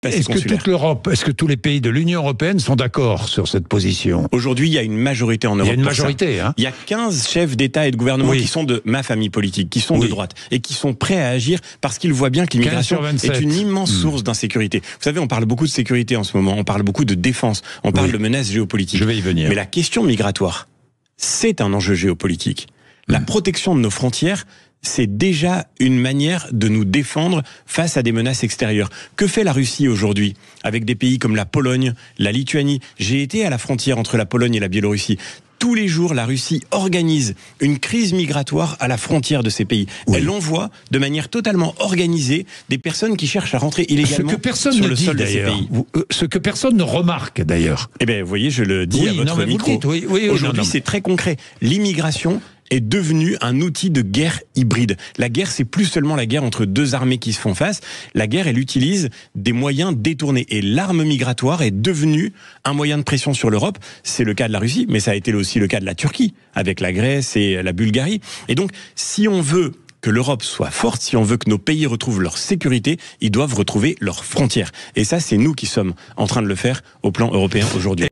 Est-ce que toute l'Europe, est-ce que tous les pays de l'Union européenne sont d'accord sur cette position? Aujourd'hui, il y a une majorité en Europe. Il y a une majorité, hein. Il y a 15 chefs d'État et de gouvernement qui sont de ma famille politique, qui sont de droite, et qui sont prêts à agir parce qu'ils voient bien que l'immigration est une immense source d'insécurité. Vous savez, on parle beaucoup de sécurité en ce moment, on parle beaucoup de défense, on parle de menaces géopolitiques. Je vais y venir. Mais la question migratoire, c'est un enjeu géopolitique. La protection de nos frontières, c'est déjà une manière de nous défendre face à des menaces extérieures. Que fait la Russie aujourd'hui avec des pays comme la Pologne, la Lituanie? J'ai été à la frontière entre la Pologne et la Biélorussie. Tous les jours, la Russie organise une crise migratoire à la frontière de ces pays. Elle envoie de manière totalement organisée des personnes qui cherchent à rentrer illégalement sur le sol de ces pays. Ce que personne ne remarque d'ailleurs. Eh bien, vous voyez, je le dis à votre micro. Aujourd'hui, c'est très concret. L'immigration est devenu un outil de guerre hybride. La guerre, c'est plus seulement la guerre entre deux armées qui se font face. La guerre, elle utilise des moyens détournés. Et l'arme migratoire est devenue un moyen de pression sur l'Europe. C'est le cas de la Russie, mais ça a été aussi le cas de la Turquie, avec la Grèce et la Bulgarie. Et donc, si on veut que l'Europe soit forte, si on veut que nos pays retrouvent leur sécurité, ils doivent retrouver leurs frontières. Et ça, c'est nous qui sommes en train de le faire au plan européen aujourd'hui.